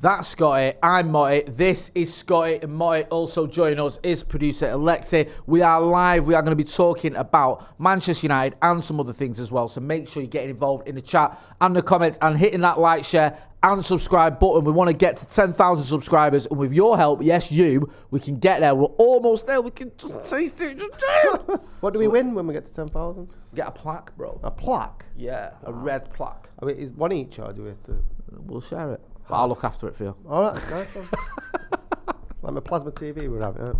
That's Scotty. I'm Motty. This is Scotty and Motty. Also joining us is producer Alexi. We are live. We are going to be talking about Manchester United and some other things as well. So make sure you're getting involved in the chat and the comments and hitting that like, share and subscribe button. We want to get to 10,000 subscribers. And with your help, yes, we can get there. We're almost there. We can just taste it. What do we win when we get to 10,000? Get a plaque, bro. A plaque? Yeah, a red plaque. I mean, is one each or do we have to? We'll share it. I'll look after it for you. All right, nice one. Like my plasma TV we're having.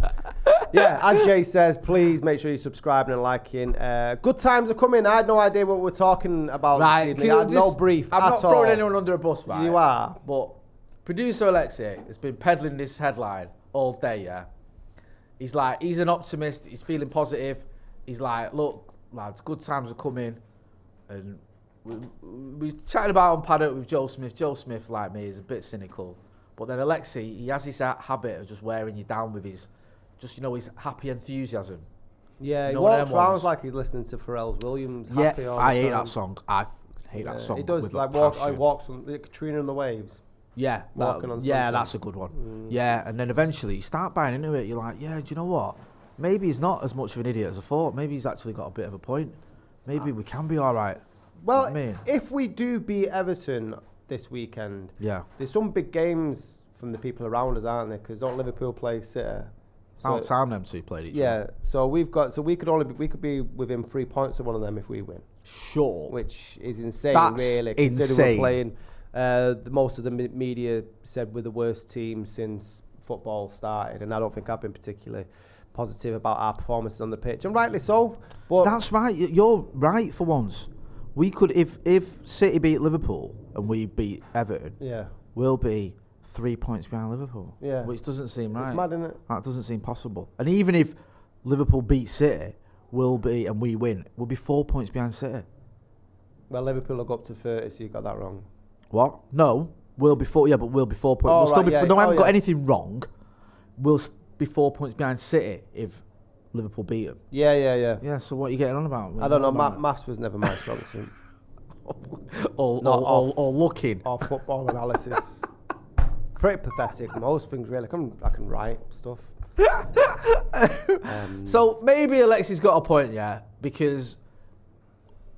Yeah, as Jay says, please make sure you're subscribing and liking. Good times are coming. I had no idea what we're talking about this evening. I had no brief I'm at not throwing all. anyone under a bus, right? You are. But producer Alexi has been peddling this headline all day, yeah? He's like, he's an optimist. He's feeling positive. He's like, look, lads, good times are coming. And we chatted about on paddock with Joe Smith. Joe Smith, like me, is a bit cynical. But then Alexi, he has this habit of just wearing you down with his, his happy enthusiasm. Yeah, he walks around like he's listening to Pharrell Williams. Yeah, Happy all I the hate time. that song. I hate that song. He does, like, I walks on Katrina and the Waves. Yeah, Walking on yeah, something. that's a good one. Yeah, and then eventually you start buying into it. You're like, yeah, do you know what? Maybe he's not as much of an idiot as I thought. Maybe he's actually got a bit of a point. Maybe we can be all right. Well, if we do beat Everton this weekend, there's some big games from the people around us, aren't there? Because don't Liverpool play City? About time them two played each other. Yeah, so we could be within 3 points of one of them if we win. Sure. Which is insane, That's really. Considering we're playing, most of the media said we're the worst team since football started, and I don't think I've been particularly positive about our performances on the pitch, and rightly so. But that's right. You're right for once. We could, if City beat Liverpool and we beat Everton, we'll be 3 points behind Liverpool. Yeah, which doesn't seem right. It's mad, isn't it? That doesn't seem possible. And even if Liverpool beat City, and we win, we'll be 4 points behind City. Well, Liverpool will go up to 30, so you got that wrong. What? No, we'll be 4. Yeah, but we'll be 4 points. Oh, we'll still right, be. No, I haven't got anything wrong. We'll be 4 points behind City if Liverpool beat them. Yeah. So what are you getting on about? I don't know. Maths was never my strong suit. or looking. Or football analysis. Pretty pathetic. Most things really. I can write stuff. So maybe Alexi's got a point, yeah, because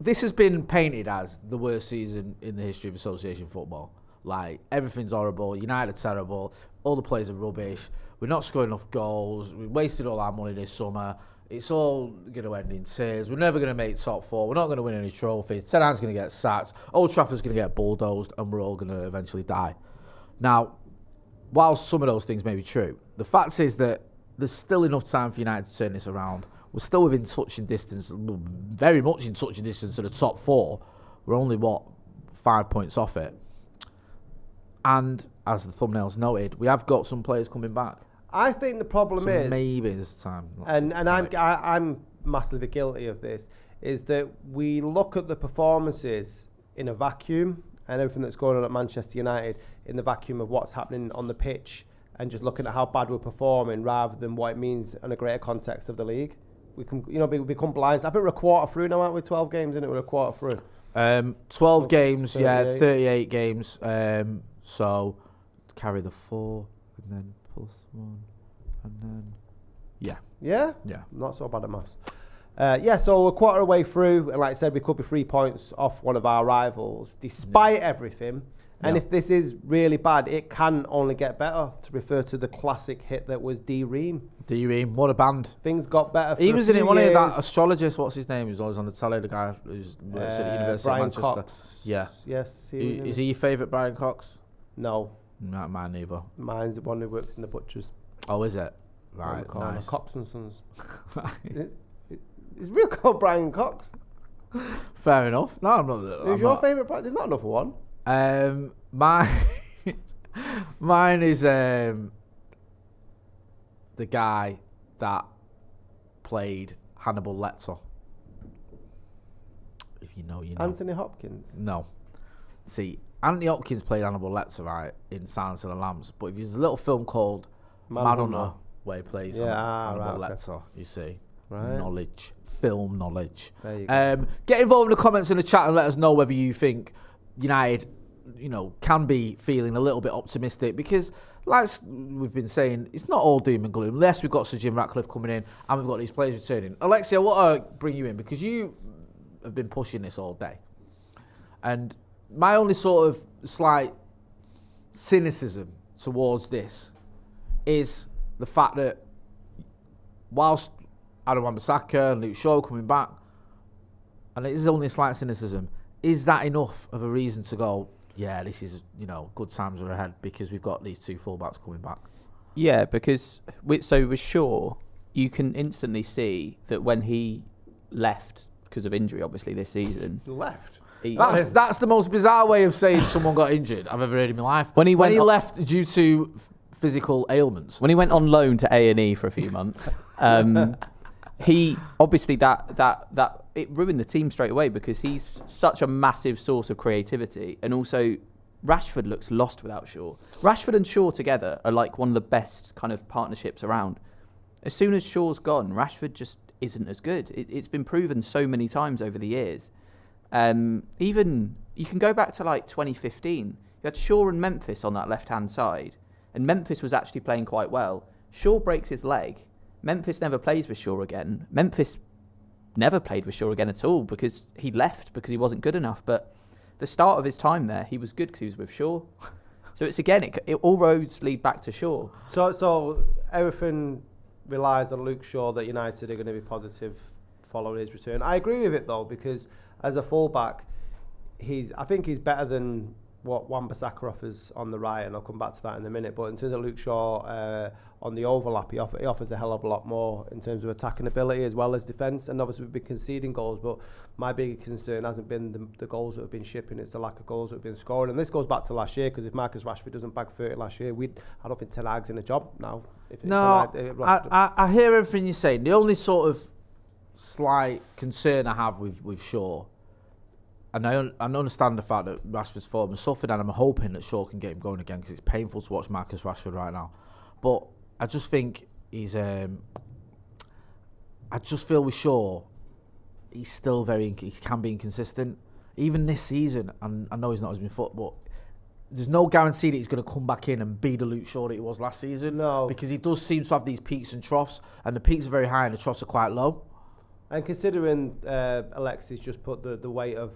this has been painted as the worst season in the history of association football. Like, everything's horrible. United are terrible. All the players are rubbish. We're not scoring enough goals. We wasted all our money this summer. It's all going to end in tears. We're never going to make top 4. We're not going to win any trophies. Ten Hag's going to get sacked. Old Trafford's going to get bulldozed, and we're all going to eventually die. Now, whilst some of those things may be true, the fact is that there's still enough time for United to turn this around. We're still within touching distance, very much in touching distance of the top 4. We're only, 5 points off it. And, as the thumbnails noted, we have got some players coming back. I think the problem is maybe it's time. And I'm massively guilty of this, is that we look at the performances in a vacuum and everything that's going on at Manchester United in the vacuum of what's happening on the pitch and just looking at how bad we're performing rather than what it means in a greater context of the league. We can, become blind. I think we're a quarter through now, aren't we? 12 games, isn't it? We're a quarter through. 12 games, 38. 38 games. So carry the 4 and then plus 1 and then yeah, not so bad at maths. So we're a quarter away through, and like I said, we could be 3 points off one of our rivals despite everything. And if this is really bad, it can only get better, to refer to the classic hit that was D-Ream. D-Ream, what a band. Things got better for He was in it, one of years. that astrologist, what's his name? He was always on the telly, the guy who's at the University Brian of Manchester. Cox. Yeah. Yes. Is he your favourite Brian Cox? No. Not mine either. Mine's the one who works in the butchers. Oh, is it? Right, nice. Cox and Sons. It's real called Brian Cox. Fair enough. No, I'm not. Who's your favourite Brian? There's not another one. Mine is the guy that played Hannibal Lecter. If you know, you know. Anthony Hopkins? No. See, Anthony Hopkins played Hannibal Lecter, right, in Silence of the Lambs. But if there's a little film called Manhunter, where he plays Hannibal Lecter, you see. Right. Knowledge. Film knowledge. There you go. Get involved in the comments in the chat and let us know whether you think United can be feeling a little bit optimistic because, like we've been saying, it's not all doom and gloom. Yes, we've got Sir Jim Ratcliffe coming in and we've got these players returning. Alexia, I want to bring you in because you have been pushing this all day. And my only sort of slight cynicism towards this is the fact that whilst Wan-Bissaka and Luke Shaw coming back, and it is only a slight cynicism, is that enough of a reason to go, yeah, this is, good times are ahead because we've got these two fullbacks coming back? Yeah, because with Shaw, you can instantly see that when he left, because of injury obviously this season. Left? That's the most bizarre way of saying someone got injured I've ever heard in my life. When he left due to physical ailments. When he went on loan to A&E for a few months, he obviously that it ruined the team straight away because he's such a massive source of creativity, and also Rashford looks lost without Shaw. Rashford and Shaw together are like one of the best kind of partnerships around. As soon as Shaw's gone, Rashford just isn't as good. It's been proven so many times over the years. Even you can go back to like 2015. You had Shaw and Memphis on that left-hand side, and Memphis was actually playing quite well. Shaw breaks his leg. Memphis never plays with Shaw again. Memphis never played with Shaw again at all because he left because he wasn't good enough. But the start of his time there, he was good because he was with Shaw. So it's again, all roads lead back to Shaw. So everything relies on Luke Shaw that United are going to be positive following his return. I agree with it though, because as a fullback, I think he's better than what Wan-Bissaka offers on the right, and I'll come back to that in a minute. But in terms of Luke Shaw on the overlap, he offers a hell of a lot more in terms of attacking ability as well as defence. And obviously we've been conceding goals, but my big concern hasn't been the goals that have been shipping, it's the lack of goals that have been scoring. And this goes back to last year, because if Marcus Rashford doesn't bag 30 last year, I don't think Ten Hag's in a job now. I hear everything you're saying. The only sort of slight concern I have with Shaw, and I understand the fact that Rashford's form has suffered, and I'm hoping that Shaw can get him going again because it's painful to watch Marcus Rashford right now. But I just think he's... I just feel with Shaw, he's still he can be inconsistent. Even this season, and I know he's not as been foot, but there's no guarantee that he's going to come back in and be the Luke Shaw that he was last season. No. Because he does seem to have these peaks and troughs, and the peaks are very high and the troughs are quite low. And considering Alexis just put the weight of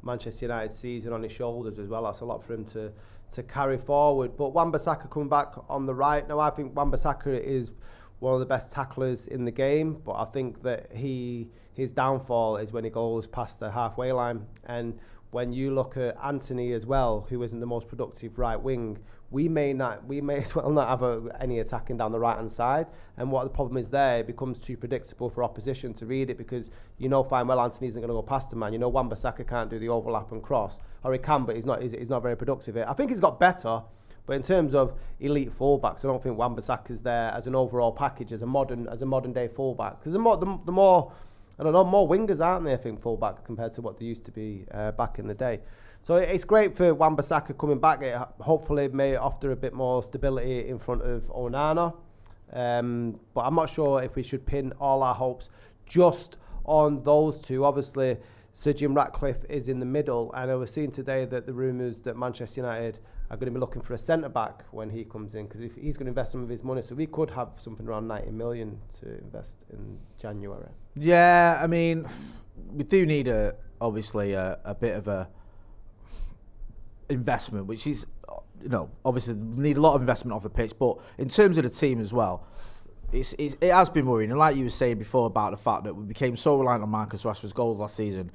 Manchester United's season on his shoulders as well, that's a lot for him to carry forward. But Wan-Bissaka coming back on the right. Now, I think Wan-Bissaka is one of the best tacklers in the game, but I think that his downfall is when he goes past the halfway line. And when you look at Anthony as well, who isn't the most productive right wing, we may as well not have any attacking down the right hand side. And what the problem is there, it becomes too predictable for opposition to read it, because fine well Anthony isn't going to go past a man. Wan-Bissaka can't do the overlap and cross, or he can, but he's not very productive here. I think he's got better, but in terms of elite fullbacks, I don't think Wan-Bissaka's there as an overall package as a modern day fullback, because the more I don't know, more wingers, aren't they, I think, fullback compared to what they used to be back in the day. So it's great for Wan-Bissaka coming back. It hopefully may offer a bit more stability in front of Onana. But I'm not sure if we should pin all our hopes just on those two. Obviously, Sir Jim Ratcliffe is in the middle, and I was seeing today that the rumours that Manchester United are going to be looking for a centre-back when he comes in, because if he's going to invest some of his money, so we could have something around 90 million to invest in January. Yeah, I mean, we do need obviously a bit of a investment, which is, obviously need a lot of investment off the pitch, but in terms of the team as well, it has been worrying. And like you were saying before about the fact that we became so reliant on Marcus Rashford's goals last season,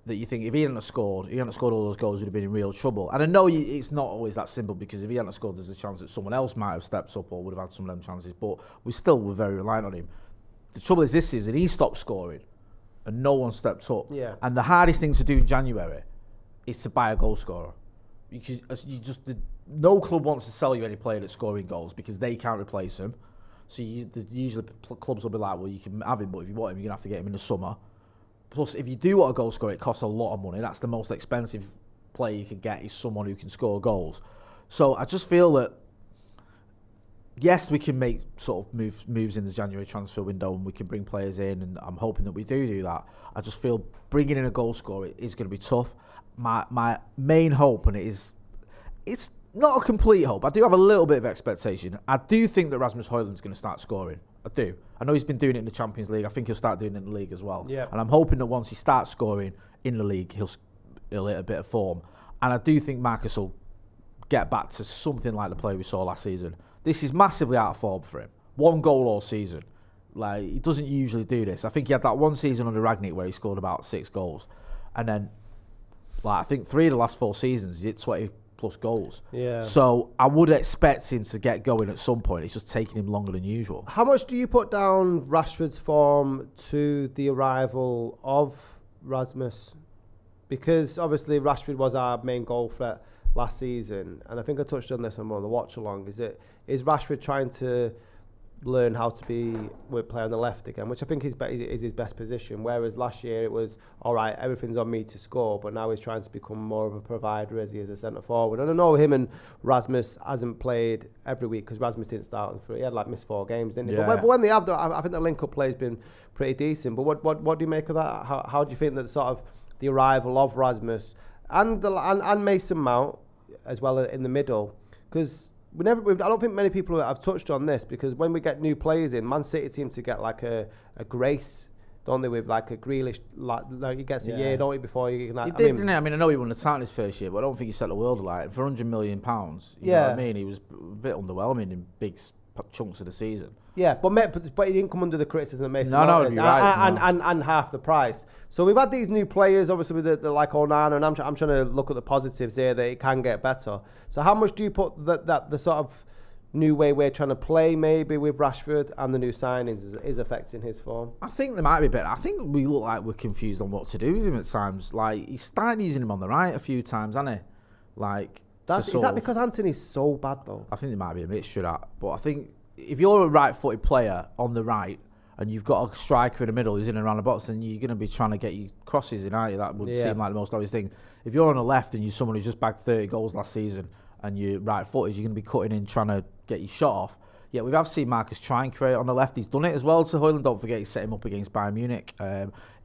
that you think if he hadn't scored all those goals, we'd have been in real trouble. And I know it's not always that simple, because if he hadn't scored, there's a chance that someone else might have stepped up or would have had some of them chances, but we still were very reliant on him. The trouble is this season, he stopped scoring and no one stepped up. Yeah. And the hardest thing to do in January is to buy a goal scorer. Because no club wants to sell you any player that's scoring goals because they can't replace him. So usually clubs will be like, well, you can have him, but if you want him, you're going to have to get him in the summer. Plus, if you do want a goal scorer, it costs a lot of money. That's the most expensive player you can get, is someone who can score goals. So I just feel that, yes, we can make sort of moves in the January transfer window, and we can bring players in, and I'm hoping that we do that. I just feel bringing in a goal scorer is going to be tough. My main hope, and it is it's not a complete hope. I do have a little bit of expectation. I do think that Rasmus Højlund's going to start scoring. I do. I know he's been doing it in the Champions League. I think he'll start doing it in the league as well. Yeah. And I'm hoping that once he starts scoring in the league, he'll hit a bit of form. And I do think Marcus will get back to something like the play we saw last season. This is massively out of form for him. 1 goal all season. Like, he doesn't usually do this. I think he had that one season under Rangnick where he scored about 6 goals. And then, like, I think 3 of the last 4 seasons, he hit 20 plus goals. Yeah. So I would expect him to get going at some point. It's just taking him longer than usual. How much do you put down Rashford's form to the arrival of Rasmus? Because obviously Rashford was our main goal threat last season, and I think I touched on this on one of the watch along. Is Rashford trying to learn how to play on the left again, which I think is his best position, whereas last year it was all right, everything's on me to score, but now he's trying to become more of a provider as he is a centre forward. And I know him and Rasmus hasn't played every week because Rasmus didn't start on 3. He had like missed 4 games, didn't he? Yeah. But when they have, I think the link-up play has been pretty decent. But what do you make of that? How do you think that sort of the arrival of Rasmus and Mason Mount as well in the middle? Because I don't think many people have touched on this, because when we get new players in, Man City seem to get like a grace, don't they, with like a Grealish, like he gets a year, don't he, before you can... Didn't he? I mean, I know he won the title his first year, but I don't think he set the world alight. For £100 million, you know what I mean? He was a bit underwhelming in big chunks of the season. Yeah, but he didn't come under the criticism of Mason No, Mount, you're right. and half the price. So we've had these new players, obviously with the like Onana, and I'm trying to look at the positives here that it can get better. So how much do you put that the sort of new way we're trying to play maybe with Rashford and the new signings is affecting his form? I think there might be better. I think we look like we're confused on what to do with him at times. Like, he's started using him on the right a few times, hasn't he? Like, is that because Anthony's so bad though? I think there might be a mixture of that, but I think if you're a right-footed player on the right and you've got a striker in the middle who's in and around the box, then you're going to be trying to get your crosses in, aren't you? That would seem like the most obvious thing. If you're on the left and you're someone who's just bagged 30 goals last season and you're right-footed, you're going to be cutting in trying to get your shot off. Yeah, we have seen Marcus try and create on the left. He's done it as well to Højlund. Don't forget, he set him up against Bayern Munich.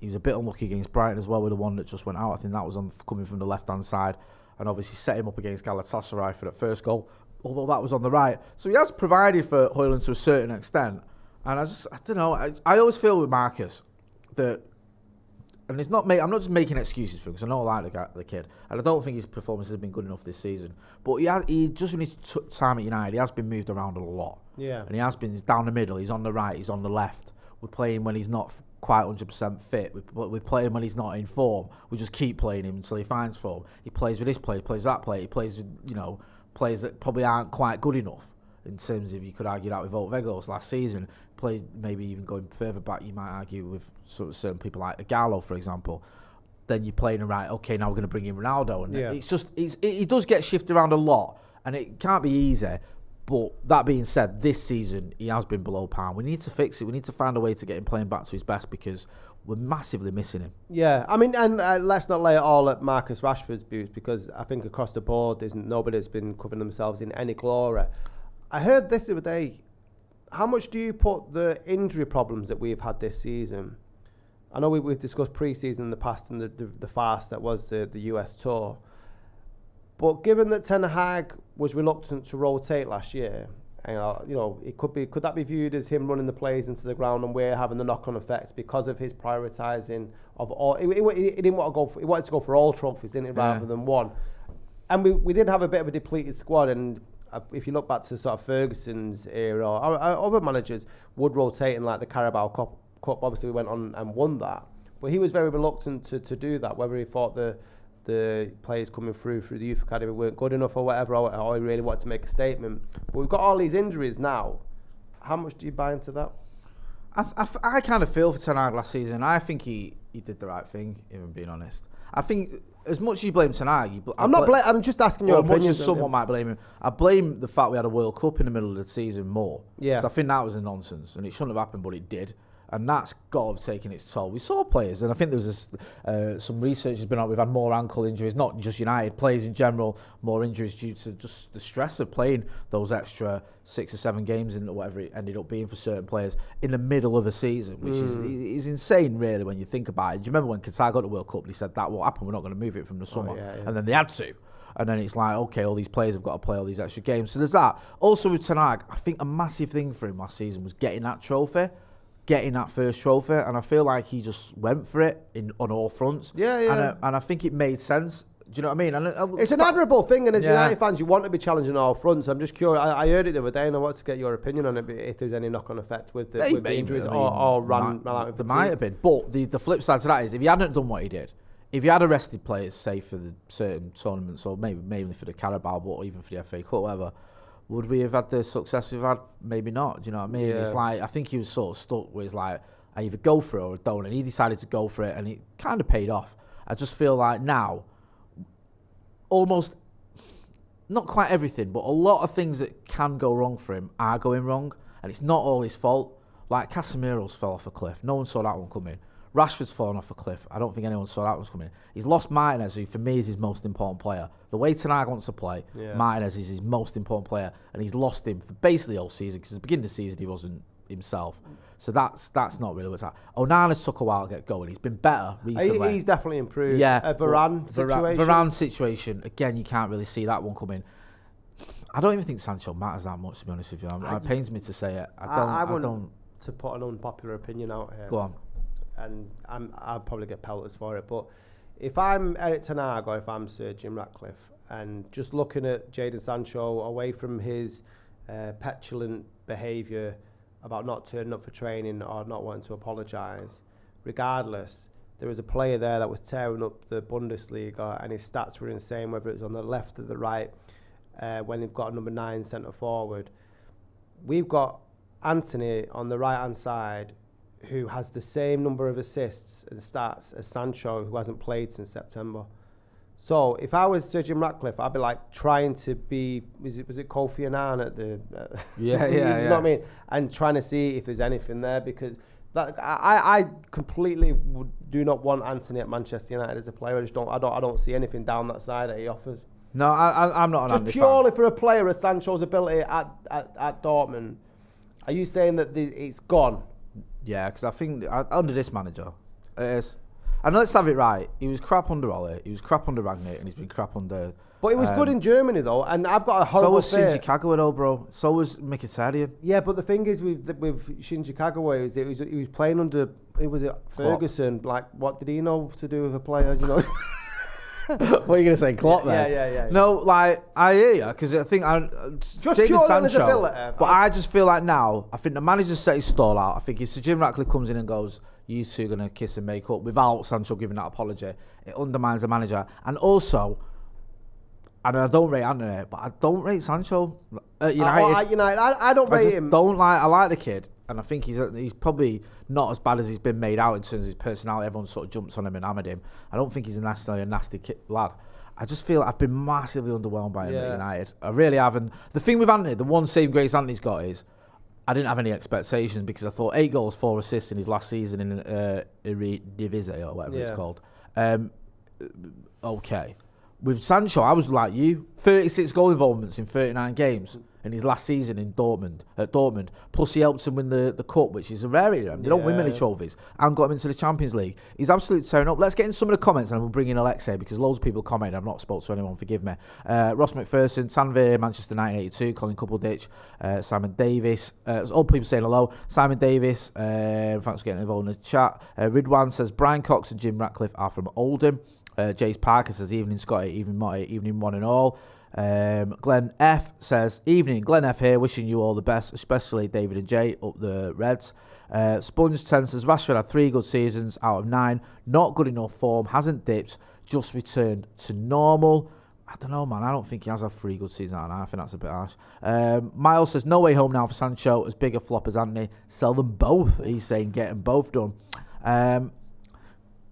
He was a bit unlucky against Brighton as well with the one that just went out. I think that was coming from the left-hand side. And obviously set him up against Galatasaray for that first goal, although that was on the right. So he has provided for Højlund to a certain extent. And I don't know, I always feel with Marcus that, and it's not I'm not just making excuses for him, because I know I like the kid, and I don't think his performances have been good enough this season. But he just in his time at United, he has been moved around a lot. Yeah. And he's down the middle, he's on the right, he's on the left. We're playing when he's not quite 100% fit. We play him when he's not in form. We just keep playing him until he finds form. He plays with this player, he plays that player, he plays with, players that probably aren't quite good enough. In terms of, you could argue that with Wout Weghorst last season, played maybe even going further back, you might argue with sort of certain people like Gallo, for example. Then you're playing him right, okay, now we're going to bring in Ronaldo. And it's just, he does get shifted around a lot, and it can't be easy. But that being said, this season, he has been below par. We need to fix it. We need to find a way to get him playing back to his best, because we're massively missing him. Yeah, I mean, and let's not lay it all at Marcus Rashford's views, because I think across the board, nobody's been covering themselves in any glory. I heard this the other day. How much do you put the injury problems that we've had this season? I know we've discussed pre-season in the past and the farce that was the US tour. But given that Ten Hag was reluctant to rotate last year, could that be viewed as him running the players into the ground, and we're having the knock-on effects because of his prioritising of all? He didn't want to go. He wanted to go for all trophies, didn't he, rather than one? And we did have a bit of a depleted squad, and if you look back to sort of Ferguson's era, or other managers would rotate in like the Carabao Cup. Obviously, we went on and won that, but he was very reluctant to do that. Whether he thought the players coming through the youth academy weren't good enough or whatever, or he really wanted to make a statement. But we've got all these injuries now. How much do you buy into that? I kind of feel for Ten Hag last season. I think he did the right thing, if I'm being honest. I think as much as you blame Ten Hag, I'm just asking your opinion. As much as someone might blame him, I blame the fact we had a World Cup in the middle of the season more. Yeah. Because I think that was a nonsense, and it shouldn't have happened, but it did. And that's got to have taken its toll. We saw players, and I think there was some research has been on. We've had more ankle injuries, not just United, players in general, more injuries due to just the stress of playing those extra 6 or 7 games and whatever it ended up being for certain players in the middle of a season, which is insane, really, when you think about it. Do you remember when Qatar got the World Cup? They said that won't happen. We're not going to move it from the summer, and then they had to. And then it's like, okay, all these players have got to play all these extra games. So there's that. Also with Ten Hag, I think a massive thing for him last season was getting that trophy, getting that first trophy. And I feel like he just went for it on all fronts. Yeah. And I think it made sense. Do you know what I mean? And it's an admirable thing, and as United fans, you want to be challenging all fronts. I'm just curious. I heard it the other day, and I want to get your opinion on it. If there's any knock-on effect with the injuries or ran out of there might have been, but the flip side to that is if he hadn't done what he did, if he had arrested players, say for the certain tournaments or maybe mainly for the Carabao, but even for the FA Cup, whatever, would we have had the success we've had? Maybe not. Do you know what I mean? It's like I think he was sort of stuck with like I either go for it or I don't, and he decided to go for it, and it kind of paid off. I just feel like now. Almost, not quite everything, but a lot of things that can go wrong for him are going wrong, and it's not all his fault. Like Casemiro's fell off a cliff. No one saw that one coming. Rashford's fallen off a cliff. I don't think anyone saw that one coming. He's lost Martinez, who for me is his most important player. The way Ten Hag wants to play, Martinez is his most important player, and he's lost him for basically all season, because at the beginning of the season he wasn't himself. So that's not really what's that. Onana's took a while to get going. He's been better recently. He's definitely improved. Yeah, Varane situation. Again, you can't really see that one coming. I don't even think Sancho matters that much, to be honest with you. It pains me to say it. I don't. To put an unpopular opinion out here. Go on. And I'll probably get pelters for it, but if I'm Eric Ten Hag or if I'm Sir Jim Ratcliffe and just looking at Jadon Sancho away from his petulant behaviour about not turning up for training or not wanting to apologise, regardless, there was a player there that was tearing up the Bundesliga and his stats were insane, whether it was on the left or the right, when they've got a number 9 centre forward. We've got Anthony on the right hand side who has the same number of assists and stats as Sancho, who hasn't played since September. So if I was Sir Jim Ratcliffe, I'd be like trying to be, was it Kofi Annan at the... you know what I mean? And trying to see if there's anything there, because that, I completely do not want Anthony at Manchester United as a player. I don't see anything down that side that he offers. No, I'm not an Andy Just purely for a player of Sancho's ability at Dortmund, are you saying that it's gone? Yeah, because I think under this manager, it is. And let's have it right. He was crap under Ole, he was crap under Rangnick, and he's been crap under... But he was good in Germany, though, and I've got a horrible So was Shinji Kagawa, though, bro. So was Mkhitaryan. Yeah, but the thing is with Shinji Kagawa is he was playing under... It was Ferguson. Like, what did he know to do with a player, you know? What are you going to say, Klopp, man? Yeah. No, like, I hear you, because I think Jadon Sancho, but I just feel like now, I think the manager's set his stall out. I think if Sir Jim Ratcliffe comes in and goes, you two are going to kiss and make up, without Sancho giving that apology, it undermines the manager. And also, and I don't rate Anthony, but I don't rate Sancho at United. I don't rate him. I like the kid, and I think he's probably not as bad as he's been made out in terms of his personality. Everyone sort of jumps on him and hammered him. I don't think he's necessarily a nasty lad. I just feel I've been massively underwhelmed by him at United. I really haven't. The thing with Anthony, the one saving grace Anthony's got is I didn't have any expectations, because I thought 8 goals, 4 assists in his last season in Eredivisie or whatever it's called. Okay. With Sancho, I was like you, 36 goal involvements in 39 games in his last season at Dortmund. Plus he helped him win the cup, which is a rarity. They don't win many trophies, and got him into the Champions League. He's absolutely tearing up. Let's get in some of the comments, and we'll bring in Alexei, because loads of people comment. I've not spoke to anyone, forgive me. Ross McPherson, Tanvir, Manchester 1982, Colin Coupleditch, Simon Davis. All people saying hello. Simon Davis, thanks for getting involved in the chat. Ridwan says Brian Cox and Jim Ratcliffe are from Oldham. Jace Parker says evening Scotty, evening Motty, evening one and all. Glenn F says evening, Glenn F here, wishing you all the best, especially David and Jay up the Reds. Sponge 10 says Rashford had 3 good seasons out of 9, not good enough form, hasn't dipped, just returned to normal. I don't know, man. I don't think he has had 3 good seasons out of 9. I think that's a bit harsh. Miles says no way home now for Sancho, as big a flop as Anthony. Sell them both. He's saying get them both done.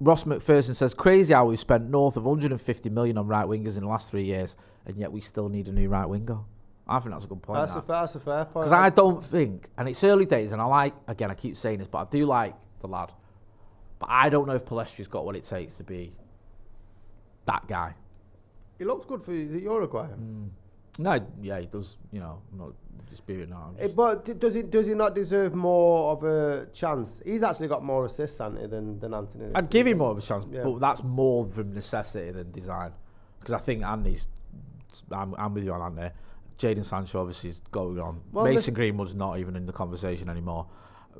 Ross McPherson says, crazy how we've spent north of 150 million on right wingers in the last 3 years, and yet we still need a new right winger. I think that's a good point. That's a fair point. Because I don't think, and it's early days, and I keep saying this, but I do like the lad. But I don't know if Palestri's got what it takes to be that guy. He looks good for Uruguay. No, yeah, he does. You know, I'm not disputing that. But does he not deserve more of a chance? He's actually got more assists, Anthony, than Anthony. I'd give him more of a chance, but that's more from necessity than design. Because I think Andy's I'm with you on that there. Jadon Sancho obviously is going on. Well, Mason Greenwood's not even in the conversation anymore.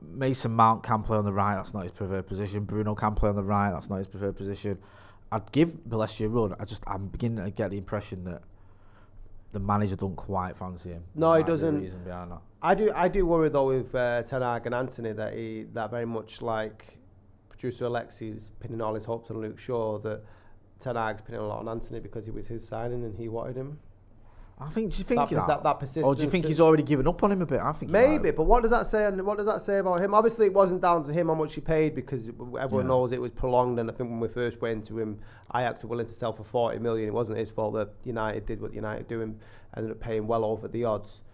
Mason Mount can play on the right, that's not his preferred position. Bruno can play on the right, that's not his preferred position. I'd give Palestra a run. I'm beginning to get the impression that the manager don't quite fancy him. No, he doesn't. The reason behind that. I do worry though with Ten Hag and Anthony that very much like producer Alexis pinning all his hopes on Luke Shaw, that Ten Hag's pinning a lot on Anthony because it was his signing and he wanted him. Do you think that persistence? Or do you think he's already given up on him a bit? I think maybe, but what does that say? And what does that say about him? Obviously, it wasn't down to him how much he paid because everyone knows it was prolonged. And I think when we first went to him, Ajax were willing to sell for 40 million. It wasn't his fault that United did what United do and ended up paying well over the odds.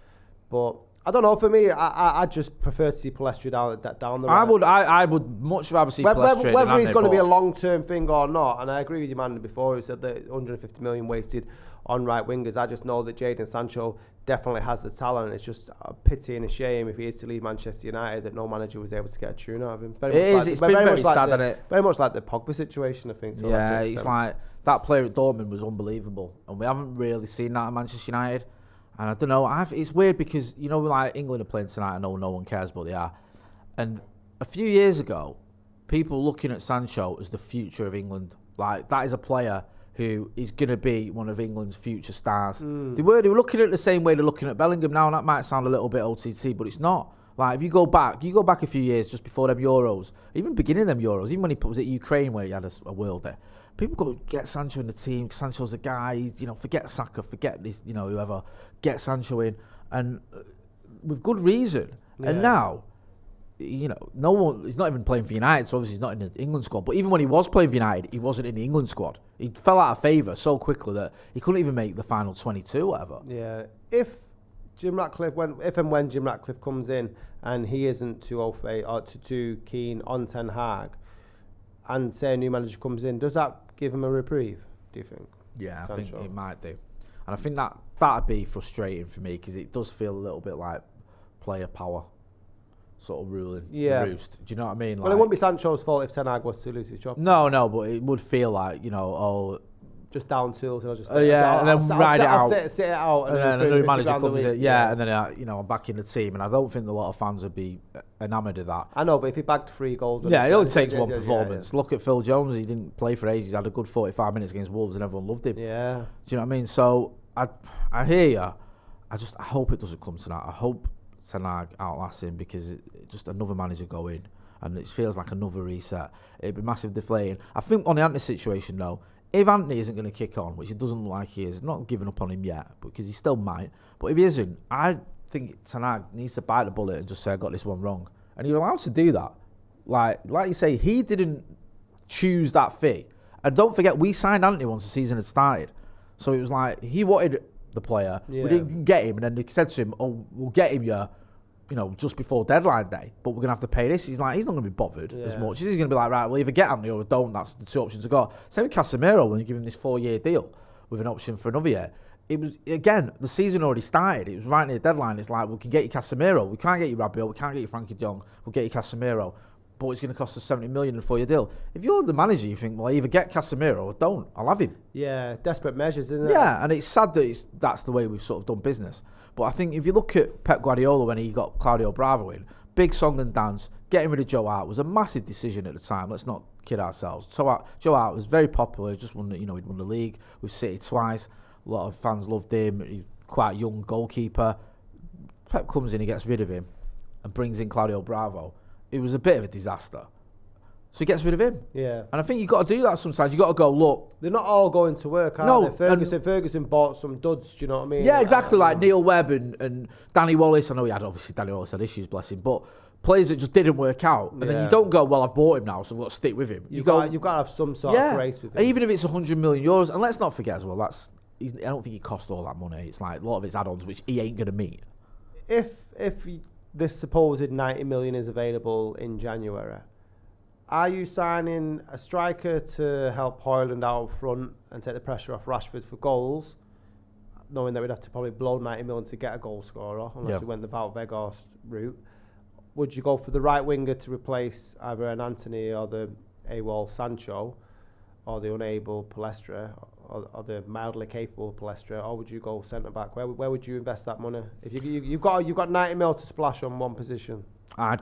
But I don't know. For me, I just prefer to see Palestra down the road. I would much rather see Palestra. Whether he's going to be a long-term thing or not, and I agree with you, man, before who said that 150 million wasted on right wingers. I just know that Jadon Sancho definitely has the talent. It's just a pity and a shame if he is to leave Manchester United that no manager was able to get a tune out of him. It's been very sad, isn't it? Very much like the Pogba situation, I think. Yeah, it's like that player at Dortmund was unbelievable, and we haven't really seen that at Manchester United. And I don't know, it's weird because, like England are playing tonight, I know no one cares, but they are. And a few years ago, people looking at Sancho as the future of England. Like, that is a player who is going to be one of England's future stars. They were looking at it the same way they're looking at Bellingham now, and that might sound a little bit OTT, but it's not. Like, if you go back a few years just before them Euros, even beginning them Euros, even when he was at Ukraine where he had a world there, people go, get Sancho in the team, Sancho's a guy, forget Saka, forget this, whoever, get Sancho in. And with good reason. Yeah. And now, no one, he's not even playing for United, so obviously he's not in the England squad. But even when he was playing for United, he wasn't in the England squad. He fell out of favour so quickly that he couldn't even make the final 22, whatever. Yeah. If and when Jim Ratcliffe comes in and he isn't too keen on Ten Hag, and say a new manager comes in, does that give him a reprieve, do you think? Yeah, I think it might do. And I think that'd be frustrating for me because it does feel a little bit like player power sort of ruling the roost. Do you know what I mean? Well, it wouldn't be Sancho's fault if Ten Hag was to lose his job. No, but it would feel like, just down tools and I'll just and then ride it out. Sit it out, and then a new manager comes in, and then I'm back in the team, and I don't think a lot of fans would be enamoured of that. I know, but if he bagged 3 goals, it only takes one performance. Look at Phil Jones; he didn't play for ages. He had a good 45 minutes against Wolves, and everyone loved him. Yeah, do you know what I mean? So I hear you. I hope it doesn't come to that. I hope Ten Hag outlasts him because just another manager go in, and it feels like another reset. It'd be massive deflating. I think on the Anthony situation though. If Anthony isn't going to kick on, which it doesn't look like he is, not giving up on him yet, because he still might. But if he isn't, I think Ten Hag needs to bite the bullet and just say, I got this one wrong. And you're allowed to do that. Like you say, he didn't choose that fee. And don't forget, we signed Anthony once the season had started. So it was like, he wanted the player. Yeah. We didn't get him. And then they said to him, we'll get him just before deadline day, but we're going to have to pay this. He's not going to be bothered as much. He's going to be like, right, well, either get Anthony or don't. That's the 2 options I got. Same with Casemiro when you give him this 4-year deal with an option for another year. It was, again, the season already started. It was right near the deadline. It's like, we can get you Casemiro. We can't get you Rabiot. We can't get you Frankie de Jong. We'll get you Casemiro. But it's going to cost us 70 million in a 4-year deal. If you're the manager, you think, well, either get Casemiro or don't. I'll have him. Yeah, desperate measures, isn't it? Yeah, and it's sad that that's the way we've sort of done business. But I think if you look at Pep Guardiola when he got Claudio Bravo in, big song and dance, getting rid of Joe Hart was a massive decision at the time. Let's not kid ourselves. So Joe Hart was very popular. He just won, he'd won the league with City twice. A lot of fans loved him. He's quite a young goalkeeper. Pep comes in, he gets rid of him, and brings in Claudio Bravo. It was a bit of a disaster. So he gets rid of him. Yeah. And I think you've got to do that sometimes. You've got to go, look. They're not all going to work, are they? Ferguson bought some duds, do you know what I mean? Yeah, exactly. Like Neil Webb and Danny Wallace. I know Danny Wallace had issues, bless him. But players that just didn't work out. And then you don't go, well, I've bought him now, so I've got to stick with him. You've got to have some sort of grace with him. Even if it's 100 million euros. And let's not forget as well, I don't think he cost all that money. It's like a lot of it's add-ons, which he ain't going to meet. If this supposed 90 million is available in January, are you signing a striker to help Højlund out front and take the pressure off Rashford for goals, knowing that we'd have to probably blow 90 million to get a goal scorer, unless we went the Wout Weghorst route? Would you go for the right winger to replace either an Anthony or the AWOL Sancho, or the unable Palestra, or the mildly capable Palestra, or would you go centre back? Where would you invest that money? If you've got 90 mil to splash on one position. I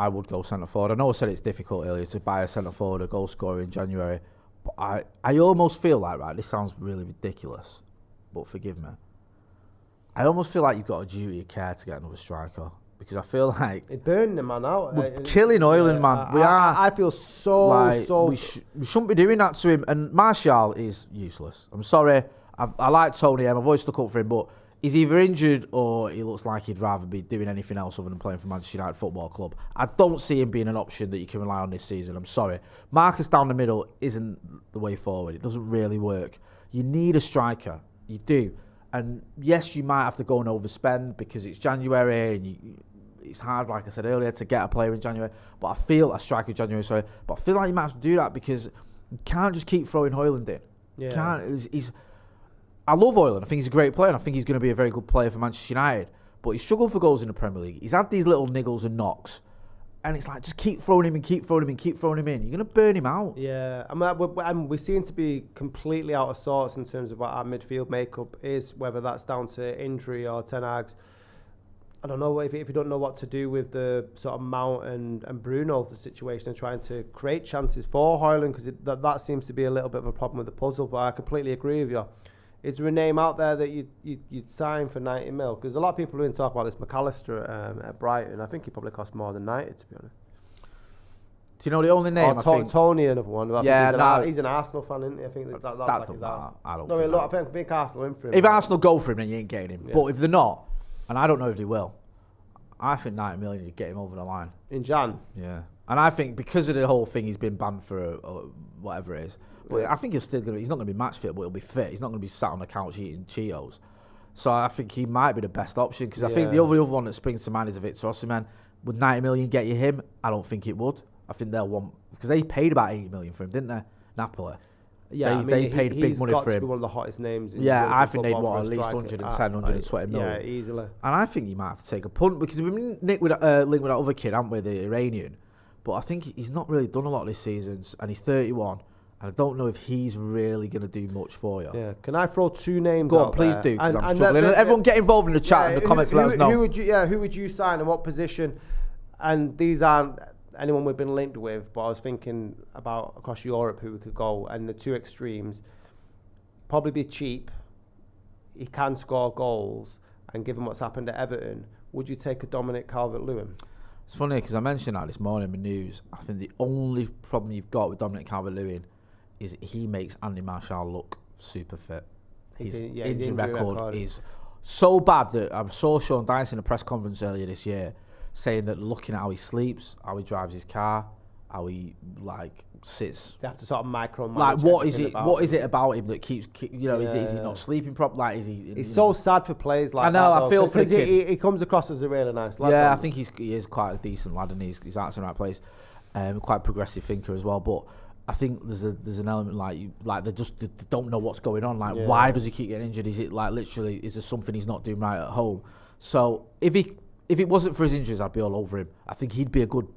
would go centre forward. I know I said it's difficult earlier to buy a centre forward, a goal scorer in January, but I almost feel like, right, this sounds really ridiculous, but forgive me. I almost feel like you've got a duty of care to get another striker, because I feel like it burned the man out. We're killing Højlund, man. I feel so. We shouldn't be doing that to him. And Martial is useless. I'm sorry. I like Tony M. I've always stuck up for him, but he's either injured or he looks like he'd rather be doing anything else other than playing for Manchester United Football Club. I don't see him being an option that you can rely on this season. I'm sorry. Marcus down the middle isn't the way forward. It doesn't really work. You need a striker. You do. And yes, you might have to go and overspend because it's January and it's hard, like I said earlier, to get a player in January. But I feel a striker in January, sorry. But I feel like you might have to do that because you can't just keep throwing Højlund in. Yeah. You can't. I love Højlund. I think he's a great player and I think he's going to be a very good player for Manchester United. But he's struggled for goals in the Premier League. He's had these little niggles and knocks. And it's like, just keep throwing him in, keep throwing him in, keep throwing him in. You're going to burn him out. Yeah. We seem to be completely out of sorts in terms of what our midfield makeup is, whether that's down to injury or Ten Hag's. I don't know if you don't know what to do with the sort of Mount and Bruno the situation and trying to create chances for Højlund, because that seems to be a little bit of a problem with the puzzle. But I completely agree with you. Is there a name out there that you'd sign for 90 mil? Because a lot of people have been talking about this McAllister at Brighton. I think he probably cost more than 90, to be honest. Do you know the only name? I think Tony, another one. He's an Arsenal fan, isn't he? I think that's that like his Arsenal. I don't. No, look, I think Arsenal in for him. If Arsenal go for him, then you ain't getting him. Yeah. But if they're not, and I don't know if they will, I think 90 million you'd get him over the line. In Jan? Yeah. And I think because of the whole thing, he's been banned for whatever it is. But I think he's not going to be match fit, but he'll be fit. He's not going to be sat on the couch eating Cheetos. So I think he might be the best option, because I think the other one that springs to mind is a Victor Osimhen. Would 90 million get you him? I don't think it would. I think they'll want, because they paid about 80 million for him, didn't they? Napoli. Yeah, they paid big money for him. He's got to be one of the hottest names. I think they'd want at least 110, 120 million. Yeah, easily. And I think he might have to take a punt, because we've been linked with that other kid, haven't we, the Iranian. But I think he's not really done a lot this season, and he's 31. And I don't know if he's really going to do much for you. Yeah. Can I throw two names Go on, out please there? do, because I'm struggling. Everyone get involved in the chat and the comments, let us know. Who would you sign and what position? And these aren't anyone we've been linked with, but I was thinking about across Europe who we could go, and the two extremes. Probably be cheap. He can score goals, and given what's happened at Everton, would you take a Dominic Calvert-Lewin? It's funny because I mentioned that this morning in the news. I think the only problem you've got with Dominic Calvert-Lewin is he makes Andy Martial look super fit. His injury record is so bad that I saw Sean Dyche in a press conference earlier this year saying that looking at how he sleeps, how he drives his car, how he sits. They have to sort of micromanage. Like what is it about him that keeps is he not sleeping properly? Like is he? It's so sad for players like I know. That, I feel for the kid. He comes across as a really nice lad. Yeah, I think he is quite a decent lad, and he's actually in the right place. Quite a progressive thinker as well, but I think there's an element like they don't know what's going on. Like why does he keep getting injured? Is it like literally is there something he's not doing right at home? So if it wasn't for his injuries, I'd be all over him. I think he'd be a good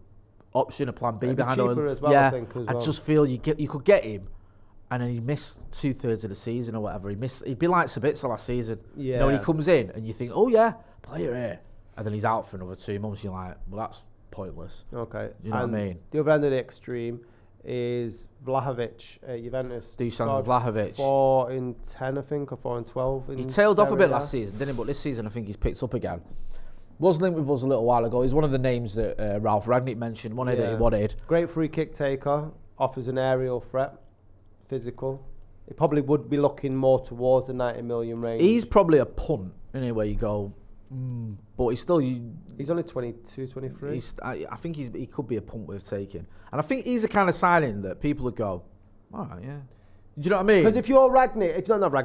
option, a plan B behind him. As well, yeah, I just feel you could get him, and then he missed 2/3 of the season or whatever. He'd be like Sabitzer last season. Yeah, you know, when he comes in and you think, oh yeah, player here, and then he's out for another 2 months. You're like, well, that's pointless. Okay, you know what I mean? The other end of the extreme is Vlahovic at Juventus. Dusan Vlahovic. 4 in 10, I think, or 4 in 12. He tailed off a bit last season, didn't he? But this season, I think he's picked up again. Was linked with us a little while ago. He's one of the names that Ralph Rangnick mentioned, one that he wanted. Great free kick taker, offers an aerial threat, physical. He probably would be looking more towards the 90 million range. He's probably a punt, anyway, you go, but he's still... He's only 22, 23. I think he could be a punt worth taking. And I think he's the kind of signing that people would go, all right, yeah. Do you know what I mean? Because if you're Rangnick,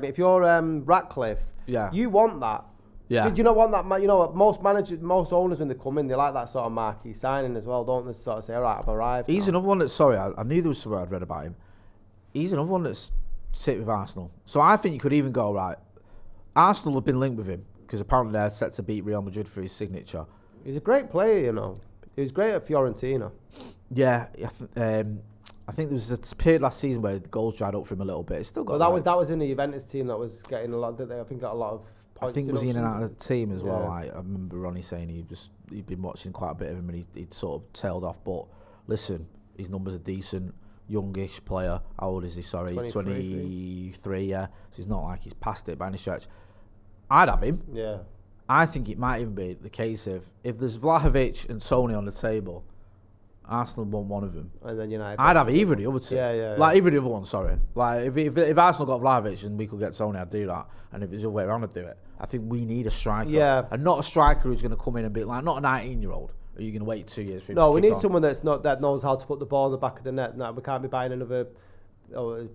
if you're Ratcliffe, you want that. Yeah. Do you not want that? You know, most managers, most owners, when they come in, they like that sort of marquee signing as well, don't they? Sort of say, all right, I've arrived. He's another one that's, I knew there was somewhere I'd read about him. He's another one that's sit with Arsenal. So I think you could even go, right, Arsenal have been linked with him, because apparently they're set to beat Real Madrid for his signature. He's a great player, you know. He was great at Fiorentina. Yeah, I think there was a period last season where the goals dried up for him a little bit. It's still got. Well, that was in the Juventus team that was getting a lot. Did they? I think got a lot of points. I think he was in and out of the team as well. Yeah. I remember Ronnie saying he'd been watching quite a bit of him and he'd sort of tailed off. But listen, his numbers are decent. Youngish player. How old is he? Sorry, 23. Yeah, so it's not like he's past it by any stretch. I'd have him. Yeah. I think it might even be the case of if there's Vlahovic and Sony on the table, Arsenal want one of them. And then United. I'd have either of the other two. Yeah. Like either of the other ones, sorry. Like if Arsenal got Vlahovic and we could get Sony, I'd do that. And if it's the other way around, I'd do it. I think we need a striker. Yeah. And not a striker who's going to come in and be like, not a 19-year-old. Are you going to wait 2 years for him No, to we kick need on? someone that knows how to put the ball in the back of the net. No, we can't be buying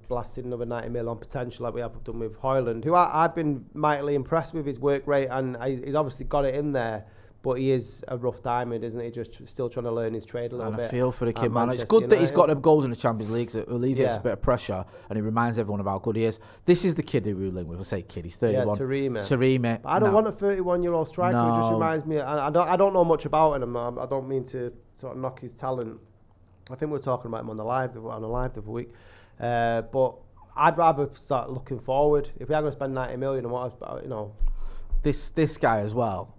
blasting another 90 mil on potential like we have done with Højlund, who I've been mightily impressed with his work rate, and he's obviously got it in there, but he is a rough diamond, isn't he? Just still trying to learn his trade a little bit. I feel for the kid, man. It's Manchester good that he's got United. them goals in the Champions League. So it alleviates a bit of pressure, and he reminds everyone of how good he is. This is the kid who we're linked with. I say kid, he's 31. Yeah, Taremi. But I don't want a 31-year-old striker. It just reminds me. I don't know much about him. I don't mean to sort of knock his talent. I think we were talking about him on the live the other week. But I'd rather start looking forward. If we are going to spend 90 million and what else, you know. This guy as well.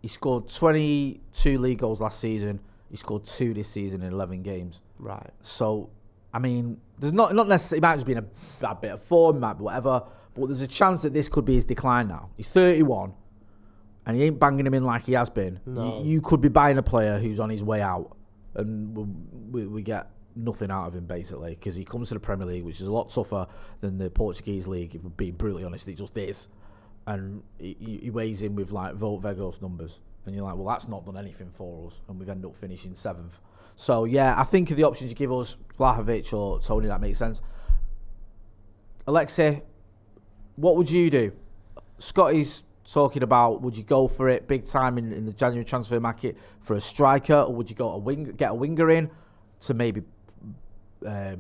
He scored 22 league goals last season. He scored 2 this season in 11 games. Right. So, I mean, there's not necessarily, he might just be in a bad bit of form, might be whatever, but there's a chance that this could be his decline now. He's 31, and he ain't banging him in like he has been. No. You could be buying a player who's on his way out, and we get nothing out of him, basically, because he comes to the Premier League, which is a lot tougher than the Portuguese league, if we're being brutally honest. It just is. And he weighs in with like Volt Vegos numbers, and you're like, well, that's not done anything for us, and we've ended up finishing 7th. So yeah, I think of the options you give us, Vlahovic or Tony, that makes sense. Alexei, what would you do? Scotty's talking about, would you go for it big time in the January transfer market for a striker, or would you go get a winger in to maybe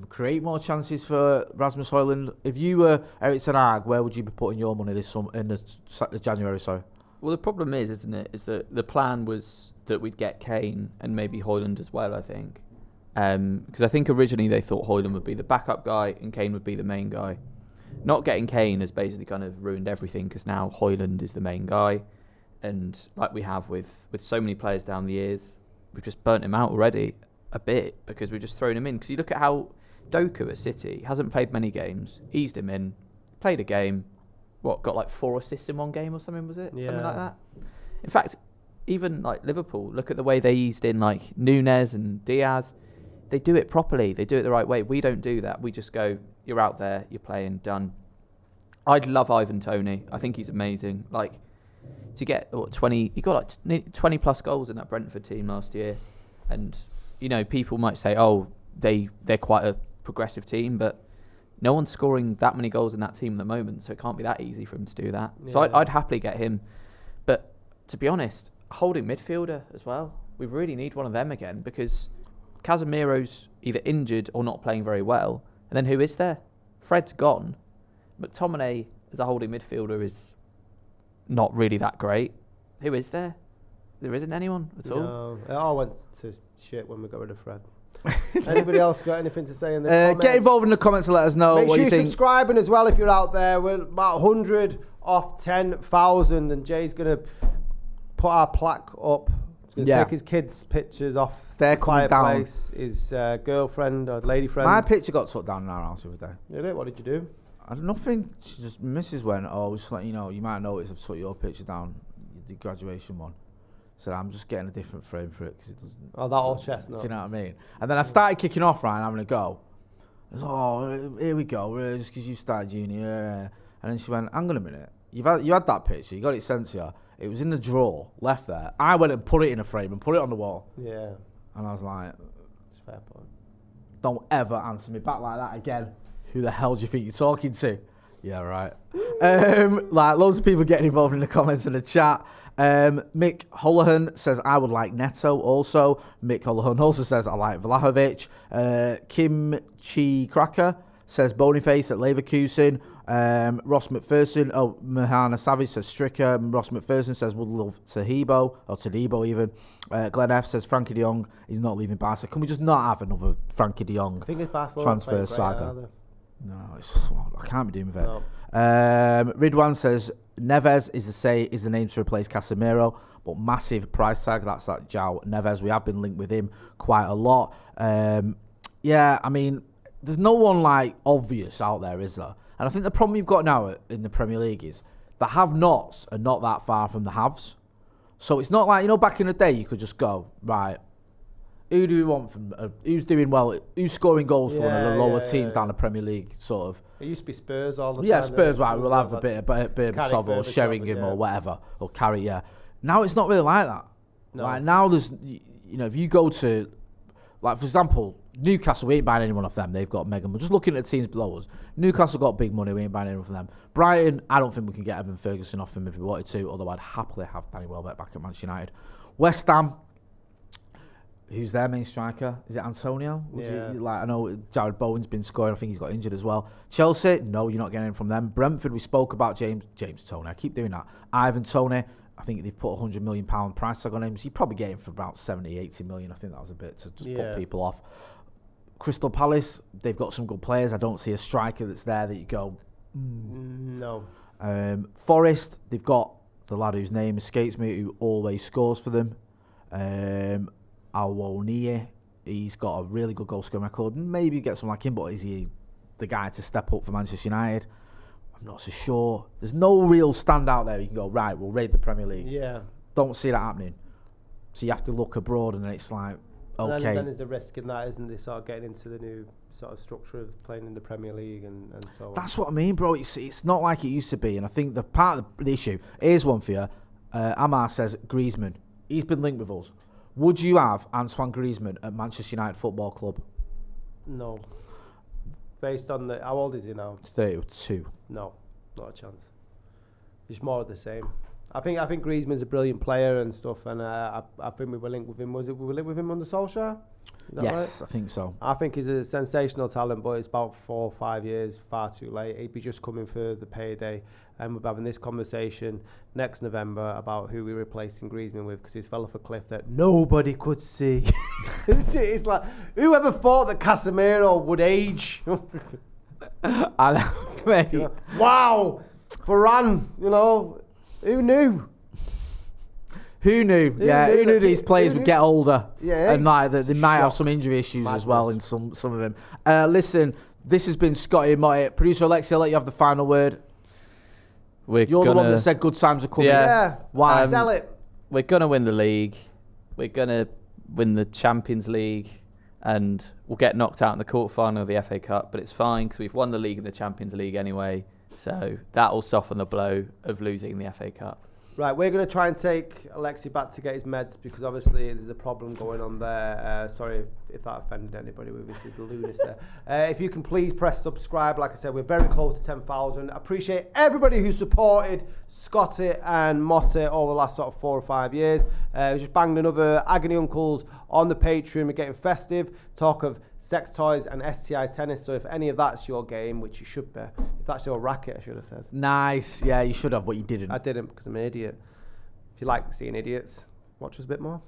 create more chances for Rasmus Højlund? If you were Erik ten Hag, where would you be putting your money this summer in the January? Sorry. Well, the problem is, isn't it, is that the plan was that we'd get Kane and maybe Højlund as well, I think. Because I think originally they thought Højlund would be the backup guy and Kane would be the main guy. Not getting Kane has basically kind of ruined everything, because now Højlund is the main guy. And like we have with so many players down the years, we've just burnt him out already a bit, because we've just thrown him in. Because you look at how Doku at City hasn't played many games, eased him in, played a game, got like 4 assists in one game or something, was it? Yeah. Something like that. In fact, even like Liverpool, look at the way they eased in like Nunez and Diaz. They do it properly. They do it the right way. We don't do that. We just go, you're out there, you're playing, done. I'd love Ivan Toney. I think he's amazing. Like, to get 20, he got like 20 plus goals in that Brentford team last year. And, you know, people might say, oh, they're quite a progressive team, but no one's scoring that many goals in that team at the moment, so it can't be that easy for him to do that. Yeah. So I'd happily get him. But to be honest, holding midfielder as well. We really need one of them again, because Casemiro's either injured or not playing very well. And then who is there? Fred's gone. McTominay as a holding midfielder is not really that great. Who is there? There isn't anyone at all. No, it all went to shit when we got rid of Fred. Anybody else got anything to say in the comments? Get involved in the comments and let us know Make what sure you you're think. subscribing as well if you're out there. We're about 100 off 10,000, and Jay's going to put our plaque up. He's going to take his kids' pictures off They're the coming down. fireplace. His girlfriend or lady friend. My picture got took down in our house the other day. Did it? What did you do? I don't nothing. She just Mrs. went, oh, just let you know, you might notice I've took your picture down, the graduation one. So I'm just getting a different frame for it, because it doesn't. Oh, that old chestnut. Do you know what I mean? And then I started kicking off, right, and having a go. I was, oh, here we go, just because you started junior. And then she went, hang on a minute, you had that picture, you got it sent to you. It was in the drawer, left there. I went and put it in a frame and put it on the wall. Yeah. And I was like, it's fair point. Don't ever answer me back like that again. Who the hell do you think you're talking to? Yeah, right. Like, loads of people getting involved in the comments and the chat. Mick Holohan says, I would like Neto also. Mick Holohan also says, I like Vlahovic. Kim Chi Cracker says, Boniface at Leverkusen. Ross McPherson, Mahana Savage says Stricker. Ross McPherson says would love Tadibo even. Glenn F says Frankie de Jong is not leaving Barca. Can we just not have another Frankie de Jong transfer saga? No, I can't be doing with it. No. Ridwan says Neves is the name to replace Casemiro, but massive price tag. That's that João Neves. We have been linked with him quite a lot. Yeah, I mean, there's no one like obvious out there, is there? And I think the problem you've got now in the Premier League is the have-nots are not that far from the haves. So it's not like, back in the day you could just go, right, who do we want from, who's doing well, who's scoring goals for one of the lower teams down the Premier League, sort of. It used to be Spurs all the time. Yeah, Spurs, right, we'll have a bit of Berbatov or Sheringham or whatever, or Carry, yeah. Now it's not really like that. No. Like now there's, if you go to, like for example, Newcastle, we ain't buying anyone off them. They've got mega money. Just looking at the teams below us, Newcastle got big money. We ain't buying anyone from them. Brighton, I don't think we can get Evan Ferguson off him if we wanted to, although I'd happily have Danny Welbeck back at Manchester United. West Ham, who's their main striker? Is it Antonio? I know Jared Bowen's been scoring. I think he's got injured as well. Chelsea, no, you're not getting him from them. Brentford, we spoke about James Toney. I keep doing that. Ivan Toney, I think they've put £100 million price tag on him. So you probably get him for about 70, 80 million. I think that was a bit to just put people off. Crystal Palace, they've got some good players. I don't see a striker that's there that you go, No. Forest, they've got the lad whose name escapes me, who always scores for them. Awoniyi, he's got a really good goal scoring record. Maybe get someone like him, but is he the guy to step up for Manchester United? I'm not so sure. There's no real standout there. You can go, right, we'll raid the Premier League. Yeah. Don't see that happening. So you have to look abroad, and then it's like, okay. And then there's the risk in that, isn't there? Sort of getting into the new sort of structure of playing in the Premier League and so on. That's what I mean, bro. It's not like it used to be. And I think the part of the issue, here's one for you. Amar says Griezmann. He's been linked with us. Would you have Antoine Griezmann at Manchester United Football Club? No. Based on how old is he now? 32. No, not a chance. It's more of the same. I think Griezmann's a brilliant player and stuff, and I think we were linked with him. We were linked with him under Solskjaer? Yes, right? I think so. I think he's a sensational talent, but it's about 4 or 5 years, far too late. He'd be just coming for the payday, and we'll be having this conversation next November about who we're replacing Griezmann with, because he's fell off a cliff that nobody could see. It's like, whoever thought that Casemiro would age? I know, mate. Wow! Varane, who knew? Who knew? Who knew these players would get older? Yeah. And like that they might have some injury issues as well in some of them. Listen, this has been Scotty and Motty. Producer Alexia, I'll let you have the final word. You're the one that said good times are coming. Yeah. Why? Sell it. We're going to win the league. We're going to win the Champions League. And we'll get knocked out in the quarterfinal of the FA Cup. But it's fine because we've won the league and the Champions League anyway. So that will soften the blow of losing the FA Cup. Right, we're going to try and take Alexi back to get his meds because obviously there's a problem going on there. Sorry if that offended anybody with this lunacy. If you can please press subscribe. Like I said, we're very close to 10,000. Appreciate everybody who supported Scotty and Motty over the last sort of 4 or 5 years. We just banged another Agony Uncles on the Patreon. We're getting festive. Talk of sex toys and STI tennis. So if any of that's your game, which you should be, if that's your racket, I should have said. Nice. Yeah, you should have, but you didn't. I didn't because I'm an idiot. If you like seeing idiots, watch us a bit more.